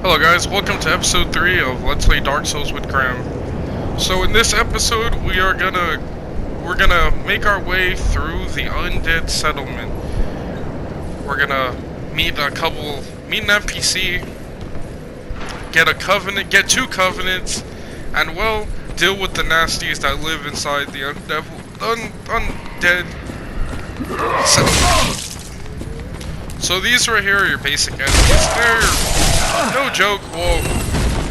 Hello guys, welcome to episode 3 of Let's Play Dark Souls with Graham. So in this episode, we're gonna make our way through the Undead Settlement. We're gonna meet an NPC, get two covenants, and well, deal with the nasties that live inside the Undead Settlement. So these right here are your basic enemies. They're no joke. Well,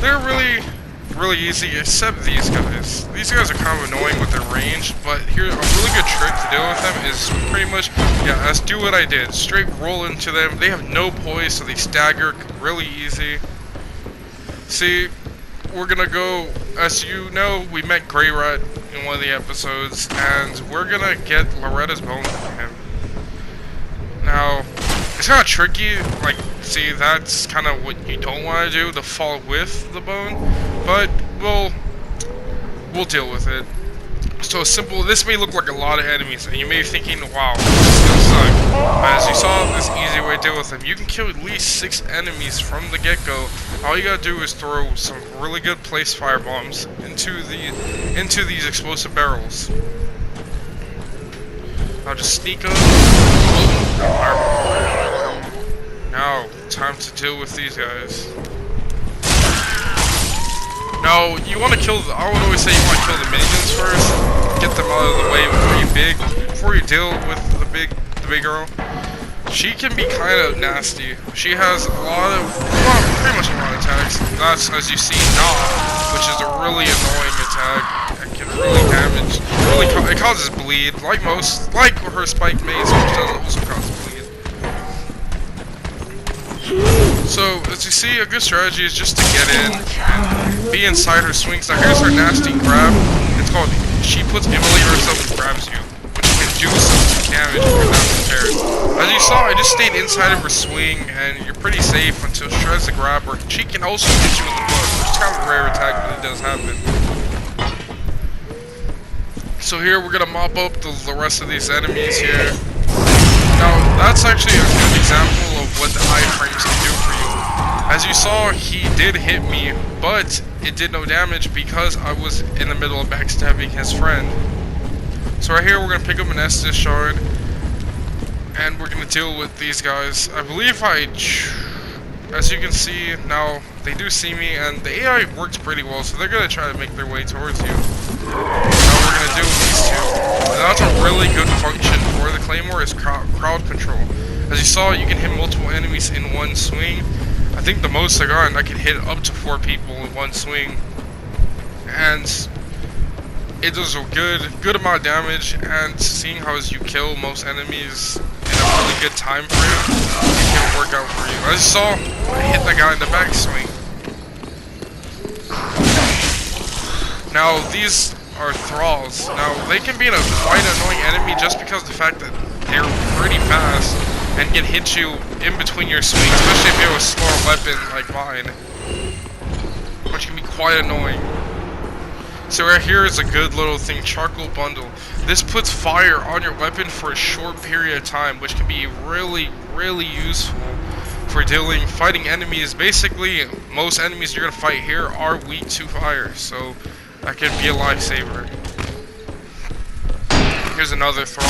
they're really easy, except these guys. These guys are kind of annoying with their range, but here a really good trick to deal with them is pretty much, yeah, let's do what I did. Straight roll into them. They have no poise, so they stagger really easy. See, we're gonna go, as you know, we met Grey Rat in one of the episodes, and we're gonna get Loretta's bone from him. Now, it's kind of tricky, like, see, that's kind of what you don't want to do, to fall with the bone, but we'll deal with it. So simple, this may look like a lot of enemies, and you may be thinking, wow, this is gonna suck. But as you saw, this easy way to deal with them. You can kill at least 6 enemies from the get-go. All you gotta do is throw some really good placed firebombs into these explosive barrels. I'll just sneak up. Now, time to deal with these guys. Now, you want to kill I would always say you want to kill the minions first. Get them out of the way before you deal with the big girl. She can be kind of nasty. She has pretty much a lot of attacks. That's, as you see, Knock, which is a really annoying attack. It can really damage. It causes bleed, like her spike mace, which does also cause bleed. So, as you see, a good strategy is just to get in and be inside her swings. Now, here's her nasty grab. It's called, she puts immolates herself and grabs you, which can do some damage if you're not prepared. As you saw, I just stayed inside of her swing, and you're pretty safe until she tries to grab her. She can also hit you in the butt, which is kind of a rare attack, but it does happen. So here, we're going to mop up the rest of these enemies here. Now, that's actually a good example of what the iframes can do for you. As you saw, he did hit me, but it did no damage because I was in the middle of backstabbing his friend. So right here, we're going to pick up an Estus shard, and we're going to deal with these guys. I believe as you can see, now, they do see me, and the AI works pretty well, so they're going to try to make their way towards you. Now we're going to deal with these two. And that's a really good function for the Claymore, is crowd control. As you saw, you can hit multiple enemies in one swing. I think the most I got, I could hit up to 4 people in one swing. And it does a good amount of damage, and seeing how as you kill most enemies in a really good time frame, it can work out for you. As you saw, I hit the guy in the back swing. Now, these are thralls. Now, they can be a quite annoying enemy just because of the fact that they're pretty fast and can hit you in between your swings, especially if you have a slower weapon like mine, which can be quite annoying. So right here is a good little thing, charcoal bundle. This puts fire on your weapon for a short period of time, which can be really useful for fighting enemies. Basically, most enemies you're gonna fight here are weak to fire, so that can be a lifesaver. Here's another thrall.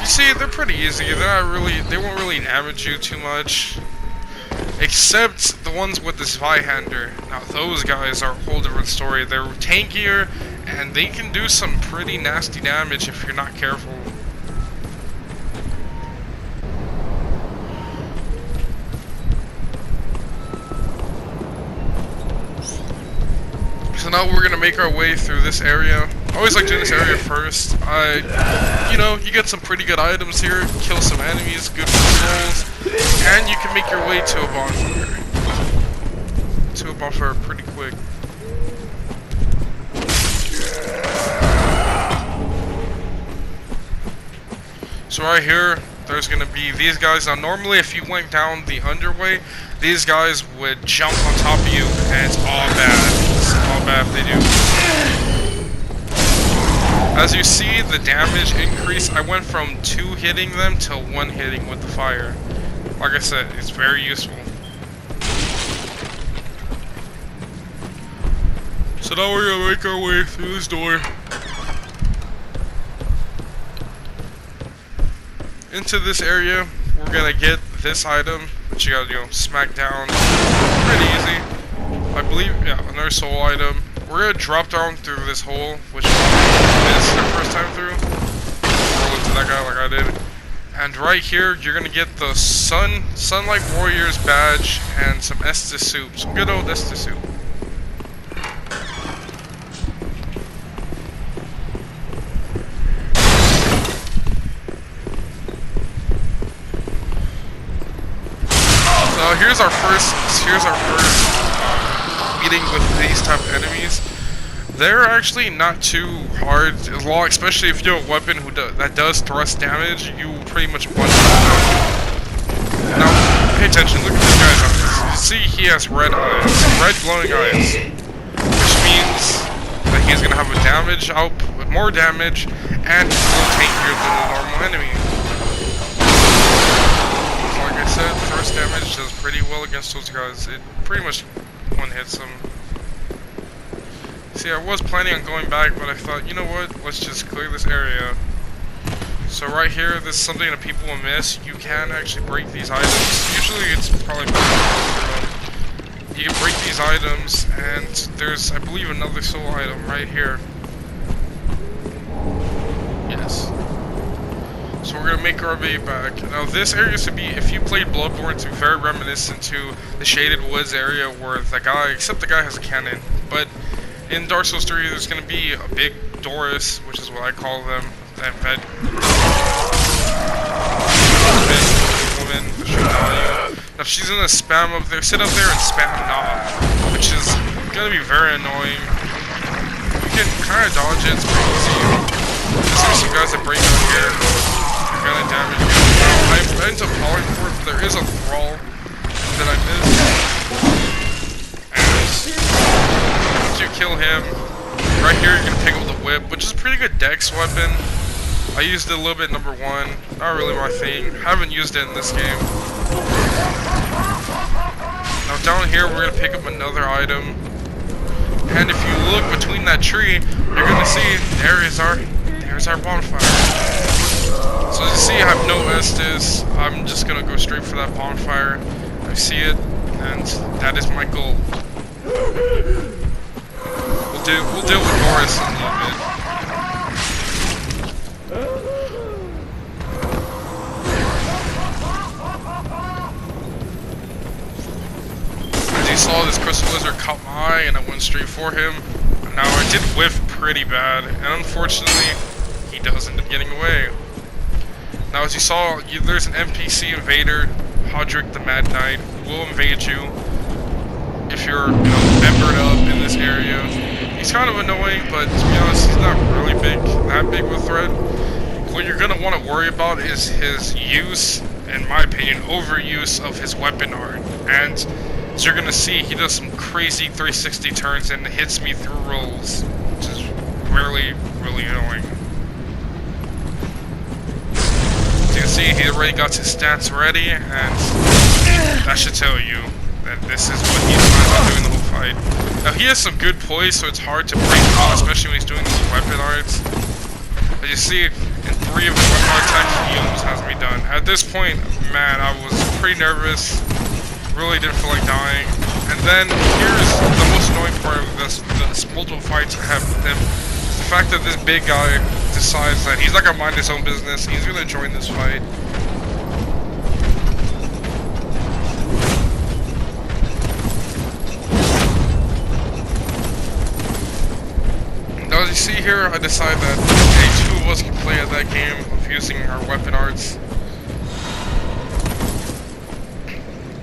You see, they're pretty easy. They won't really damage you too much. Except the ones with the Zweihander. Now those guys are a whole different story. They're tankier, and they can do some pretty nasty damage if you're not careful. So now we're gonna make our way through this area. I always like doing this area first. You get some pretty good items here, kill some enemies, good souls, and you can make your way to a bonfire. Pretty quick. So right here, there's gonna be these guys. Now normally if you went down the underway, these guys would jump on top of you, and it's all bad. It's all bad if they do. As you see, the damage increase, I went from 2 hitting them to 1 hitting with the fire. Like I said, it's very useful. So now we're gonna make our way through this door into this area. We're gonna get this item, which you gotta, smack down. Pretty easy. I believe, yeah, another soul item. We're gonna drop down through this hole, which is the first time through. Roll into that guy like I did. And right here, you're gonna get the Sunlight Warriors badge and some Estus soup. Some good old Estus soup. So here's our first meeting with these type of enemies. They're actually not too hard, as long, especially if you have a weapon that does thrust damage. You pretty much one shot them. Now, pay attention. Look at this guy's eyes. You see, he has red eyes, red glowing eyes, which means that he's gonna have a damage output, more damage, and he's a little tankier than a normal enemy. Like I said, thrust damage does pretty well against those guys. It pretty much one hits them. See, I was planning on going back, but I thought, you know what, let's just clear this area. So right here, this is something that people will miss. You can actually break these items. Usually it's probably better. You can break these items, and there's, I believe, another soul item right here. Yes. So we're gonna make our way back. Now this area used to be, if you played Bloodborne, it's very reminiscent to the Shaded Woods area where the guy, except the guy has a cannon, but in Dark Souls 3, there's going to be a big Doris, which is what I call them, that woman, now she's going to spam up there, sit up there and spam knob, which is going to be very annoying. You can kind of dodge it, it's pretty easy. There's some guys that break out here, they're going to damage you. Now, I ended up falling for it, but there is a thrall that I missed. You kill him. Right here you're gonna pick up the whip, which is a pretty good dex weapon. I used it a little bit number 1. Not really my thing. Haven't used it in this game. Now down here we're gonna pick up another item. And if you look between that tree, you're gonna see there's our bonfire. So as you see, I have no Estus. I'm just gonna go straight for that bonfire. I see it, and that is my goal. We'll deal with Boris in a little bit. As you saw, this Crystal Lizard caught my eye and I went straight for him. Now I did whiff pretty bad, and unfortunately, he does end up getting away. Now as you saw, there's an NPC invader, Hodrick the Mad Knight, who will invade you if you're, membered up in this area. He's kind of annoying, but to be honest, he's not really that big of a threat. What you're going to want to worry about is his use, in my opinion, overuse of his weapon art. And as you're going to see, he does some crazy 360 turns and hits me through rolls, which is really, really annoying. As you can see, he already got his stats ready, and that should tell you that this is what he's planning on doing the whole fight. Now he has some good poise, so it's hard to break out, especially when he's doing these weapon arts. As you see, in 3 of his weapon art attacks, he almost has me done. At this point, man, I was pretty nervous, really didn't feel like dying. And then, here's the most annoying part of this multiple fights I have with him, is the fact that this big guy decides that he's not gonna mind his own business, he's gonna join this fight. Now as you see here, I decided that any 2 of us can play at that game of using our weapon arts.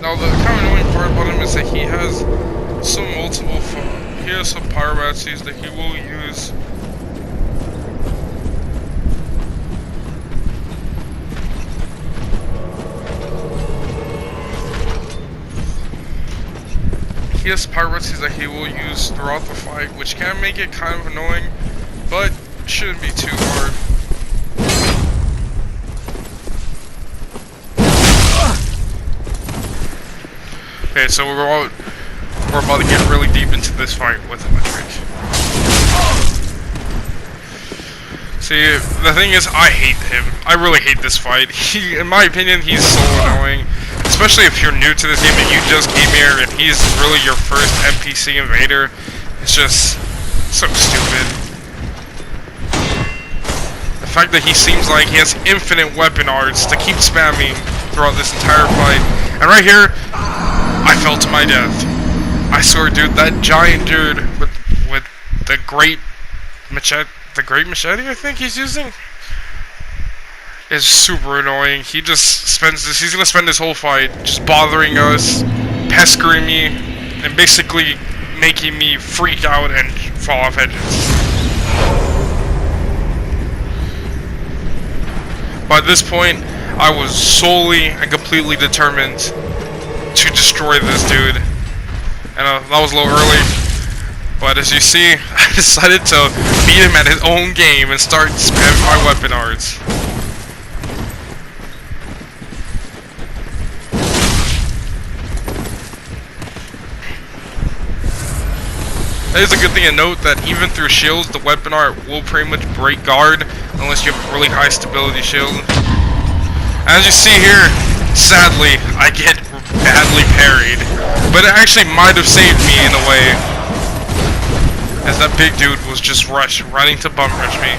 Now the kind of annoying part about him is that he has some pyromancies that he will use. He has pyromancies that he will use throughout the fight, which can make it kind of annoying, but shouldn't be too hard. Okay, so we're about to get really deep into this fight with electric. See, the thing is, I hate him. I really hate this fight. He, in my opinion, he's so annoying. Especially if you're new to this game and you just came here and he's really your first NPC invader. It's just so stupid. The fact that he seems like he has infinite weapon arts to keep spamming throughout this entire fight. And right here, I fell to my death. I swear, dude, that giant dude with the great machete, I think he's using, is super annoying. He just spends this, he's gonna spend this whole fight just bothering us, pestering me, and basically making me freak out and fall off edges. By this point, I was solely and completely determined to destroy this dude. And that was a little early, but as you see, I decided to beat him at his own game and start spamming my weapon arts. It is a good thing to note that even through shields, the weapon art will pretty much break guard unless you have a really high stability shield. As you see here, sadly, I get badly parried, but it actually might have saved me in a way, as that big dude was just running to bum rush me.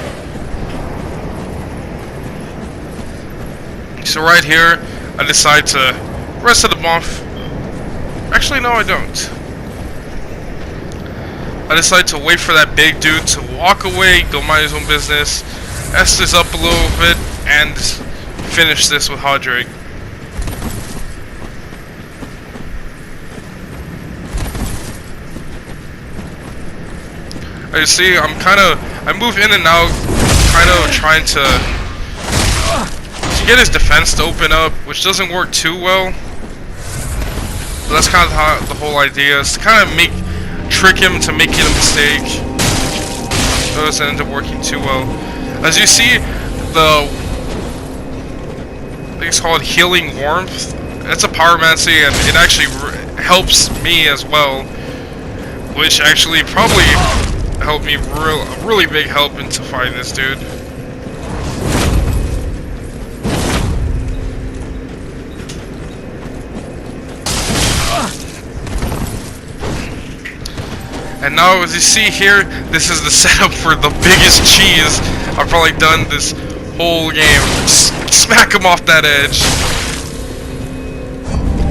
So right here, I decide to rest of the buff. Actually, no, I don't. I decide to wait for that big dude to walk away, go mind his own business, S this up a little bit, and finish this with Hodrick. As you see, I move in and out, kind of trying to get his defense to open up, which doesn't work too well. But that's kind of the whole idea, is to kind of trick him to making a mistake. It doesn't end up working too well. As you see, I think it's called Healing Warmth. It's a pyromancy, and it actually helps me as well, which actually probably helped me a really big help into fighting this dude. And now, as you see here, this is the setup for the biggest cheese I've probably done this whole game. Smack him off that edge.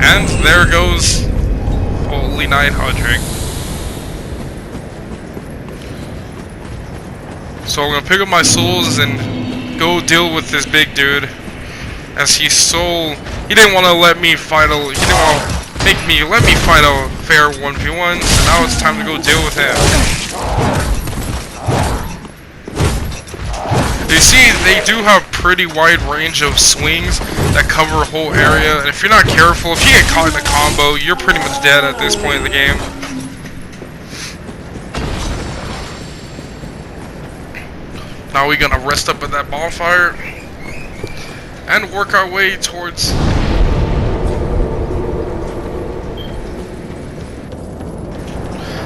And there goes Holy Knight Hodrick. So I'm gonna pick up my souls and go deal with this big dude, as he didn't want to let me fight let me fight a fair 1v1, so now it's time to go deal with him. You see, they do have pretty wide range of swings that cover a whole area, and if you're not careful, if you get caught in a combo, you're pretty much dead at this point in the game. Now we're gonna rest up at that bonfire and work our way towards...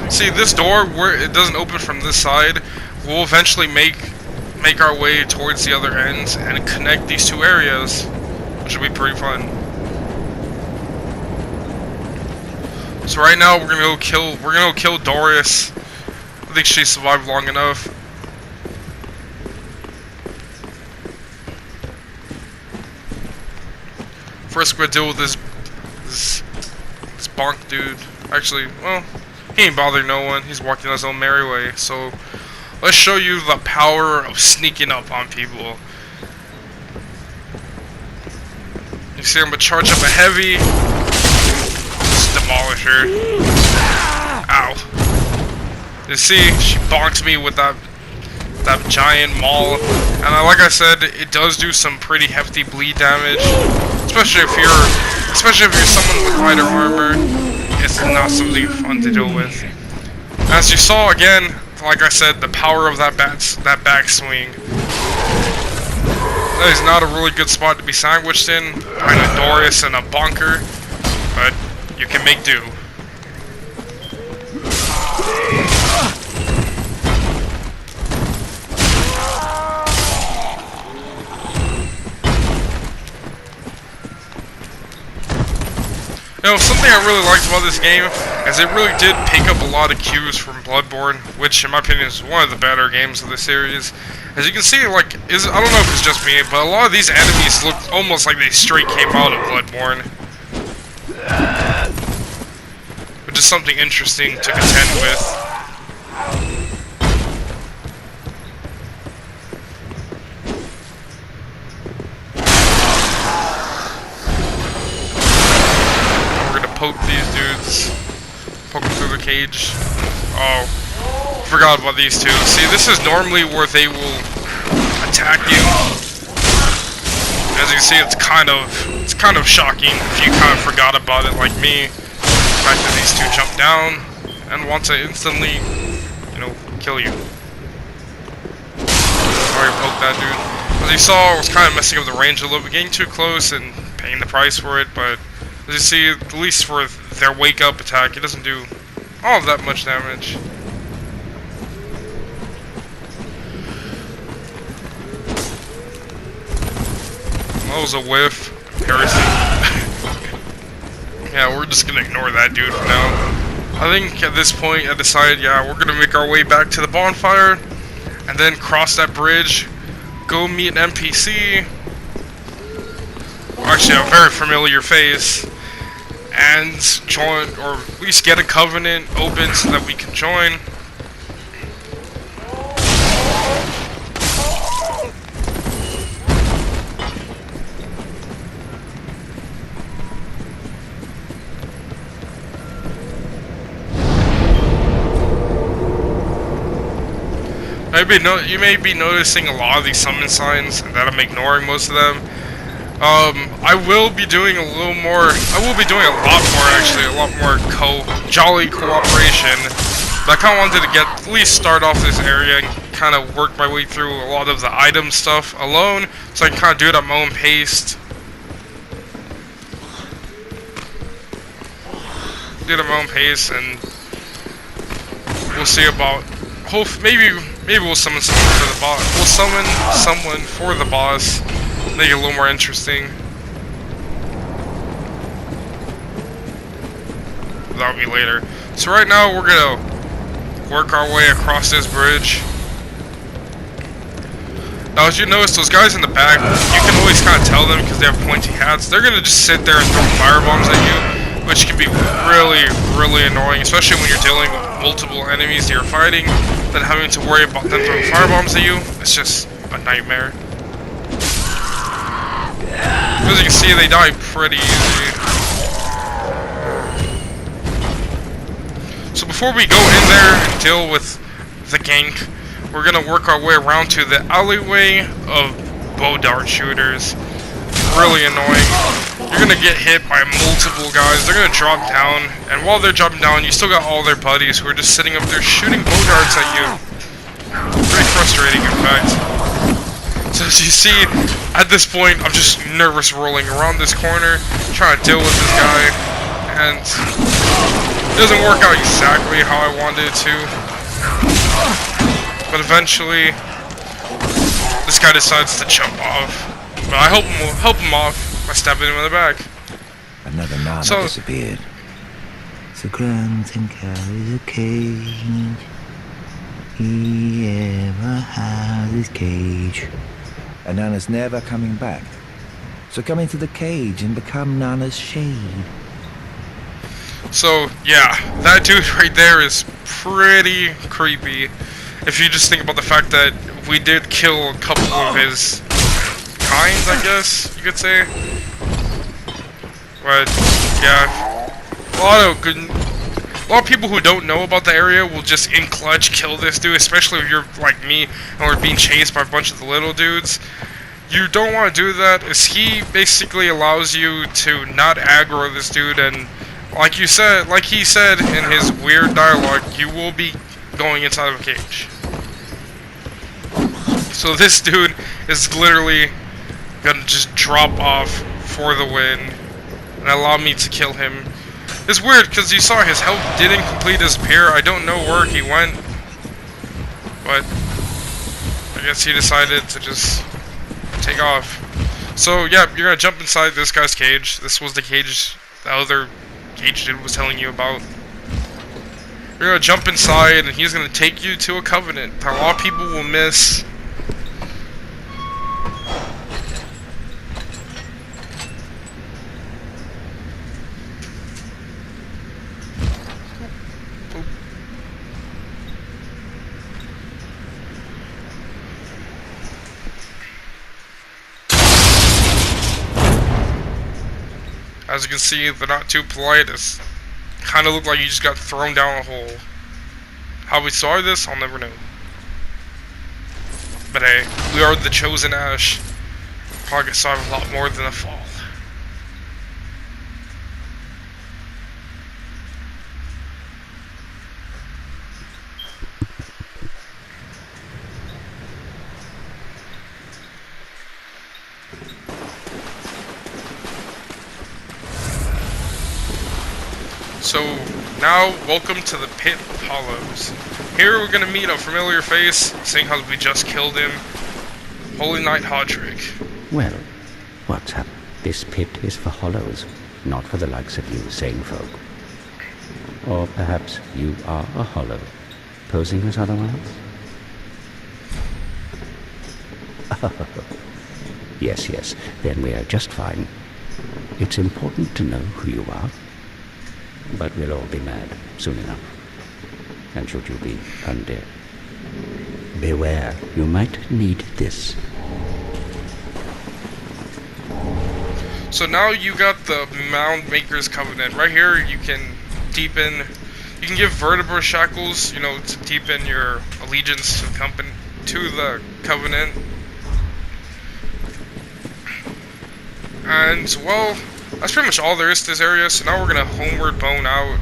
See, this door, where it doesn't open from this side, we'll eventually make our way towards the other ends and connect these two areas, which will be pretty fun. So right now we're gonna go kill Doris. I think she survived long enough. First we're gonna deal with this bonk dude. Actually, well, he ain't bothering no one. He's walking on his own merry way. So let's show you the power of sneaking up on people. You see, I'm gonna charge up a heavy. Just demolish her. Ow. You see, she bonked me with that giant maul, and like I said, it does do some pretty hefty bleed damage, especially if you're someone with lighter armor. It's not something fun to deal with. As you saw again, like I said, the power of that backswing. That is not a really good spot to be sandwiched in, behind a Doris and a bunker, but you can make do. You know, something I really liked about this game is it really did pick up a lot of cues from Bloodborne, which in my opinion is one of the better games of the series. As you can see, like, I don't know if it's just me, but a lot of these enemies look almost like they straight came out of Bloodborne. Which is something interesting to contend with. Poke these dudes. Poke them through the cage. Oh, forgot about these two. See, this is normally where they will attack you. As you can see, it's kind of shocking if you kind of forgot about it, like me. The fact that these two jump down and want to instantly, you know, kill you. Sorry, poke that dude. As you saw, I was kind of messing up the range a little bit, getting too close and paying the price for it, but. As you see, at least for their wake-up attack, it doesn't do all of that much damage. That was a whiff. Embarrassing. Yeah, we're just gonna ignore that dude for now. I think at this point, I decided, yeah, we're gonna make our way back to the bonfire, and then cross that bridge, go meet an NPC. Actually, a very familiar face. And join, or at least get a covenant open so that we can join. You may be noticing a lot of these summon signs, and that I'm ignoring most of them. I will be doing a little more, actually, a lot more jolly cooperation, but I kind of wanted to at least start off this area and kind of work my way through a lot of the item stuff alone, so I can kind of do it at my own pace. And we'll see about, maybe we'll summon someone for the boss, make it a little more interesting. That'll be later. So right now we're gonna work our way across this bridge. Now as you notice, those guys in the back, you can always kind of tell them because they have pointy hats. They're gonna just sit there and throw firebombs at you, which can be really, really annoying, especially when you're dealing with multiple enemies that you're fighting. Then having to worry about them throwing firebombs at you, it's just a nightmare. As you can see, they die pretty easy. So before we go in there and deal with the gank, we're gonna work our way around to the alleyway of bow dart shooters. Really annoying. You're gonna get hit by multiple guys. They're gonna drop down, and while they're dropping down, you still got all their buddies who are just sitting up there shooting bow darts at you. Pretty frustrating, in fact. So as you see, at this point, I'm just nervous rolling around this corner, trying to deal with this guy, and it doesn't work out exactly how I wanted it to. But eventually, this guy decides to jump off. But I help him off by stabbing him in the back. Another Nana disappeared. So Grant and carries a cage. He ever has his cage. And Nana's never coming back. So come into the cage and become Nana's shade. So, yeah, that dude right there is pretty creepy. If you just think about the fact that we did kill a couple of his kind, I guess you could say. But, yeah, a lot of people who don't know about the area will just in clutch kill this dude, especially if you're like me and we're being chased by a bunch of the little dudes. You don't want to do that, as he basically allows you to not aggro this dude, and like he said in his weird dialogue, you will be going inside of a cage. So this dude is literally gonna just drop off for the win and allow me to kill him. It's weird because you saw his health didn't completely disappear. I don't know where he went, but I guess he decided to just take off. So yeah, you're gonna jump inside this guy's cage. This was the cage the other Gage dude was telling you about. You're gonna jump inside, and he's gonna take you to a covenant that a lot of people will miss. As you can see, they're not too polite. It's kind of look like you just got thrown down a hole. How we saw this, I'll never know. But hey, we are the chosen Ash. Probably could survive a lot more than a fall. So, now, welcome to the Pit of Hollows. Here we're gonna meet a familiar face, seeing how we just killed him. Holy Knight Hodrick. Well, what's up? This pit is for hollows, not for the likes of you sane folk. Or perhaps you are a hollow, posing as otherwise? Yes, then we are just fine. It's important to know who you are. But we'll all be mad soon enough. And should you be undead, beware, you might need this. So now you got the Mound Maker's Covenant. Right here you can deepen, you can give vertebra shackles, you know, to deepen your allegiance to the Covenant. And, well, that's pretty much all there is to this area, so now we're gonna homeward bone out.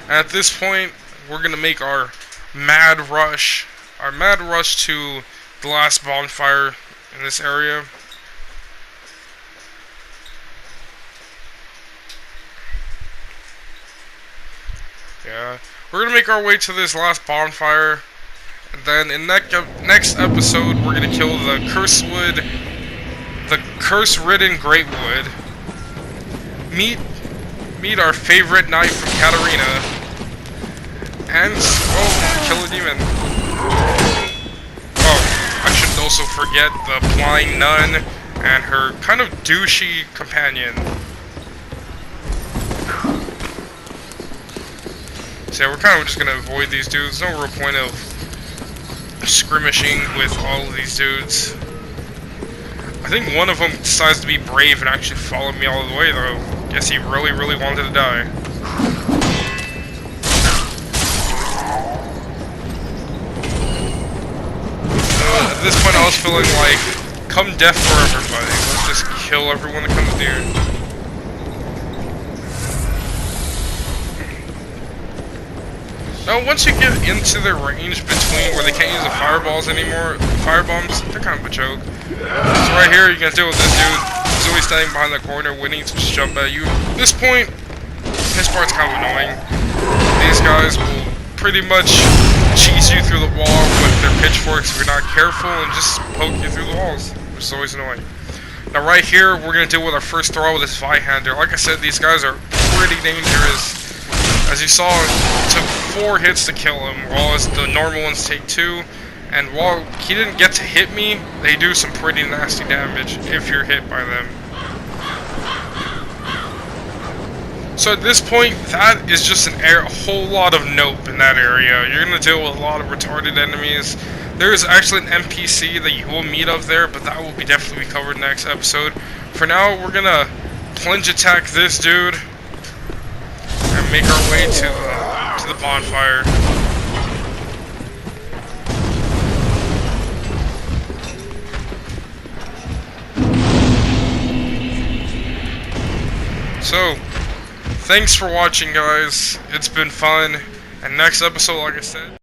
At this point, we're gonna make our mad rush to the last bonfire in this area. Yeah, we're gonna make our way to this last bonfire, and then in next episode, we're gonna kill the curse-ridden Greatwood. Meet our favorite knight from Katarina, and kill a demon. Oh, I shouldn't also forget the blind nun and her kind of douchey companion. So yeah, we're kind of just gonna avoid these dudes. There's no real point of skirmishing with all of these dudes. I think one of them decides to be brave and actually follow me all the way, though. Guess he really, really wanted to die. At this point, I was feeling like, come death for everybody. Let's just kill everyone that comes near. Now, once you get into the range between where they can't use the fireballs anymore, firebombs, they're kind of a joke. So right here, you can deal with this dude. He's always standing behind the corner, waiting to just jump at you. At this point, this part's kind of annoying. These guys will pretty much cheese you through the wall with their pitchforks if you're not careful, and just poke you through the walls, which is always annoying. Now right here, we're going to deal with our first throw with this Vi-Hander. Like I said, these guys are pretty dangerous. As you saw, it took 4 hits to kill him, while the normal ones take 2. And while he didn't get to hit me, they do some pretty nasty damage if you're hit by them. So at this point, that is just a whole lot of nope in that area. You're going to deal with a lot of retarded enemies. There's actually an NPC that you will meet up there, but that will be definitely covered next episode. For now, we're going to plunge attack this dude and make our way to the bonfire. So, thanks for watching, guys. It's been fun. And next episode, like I said...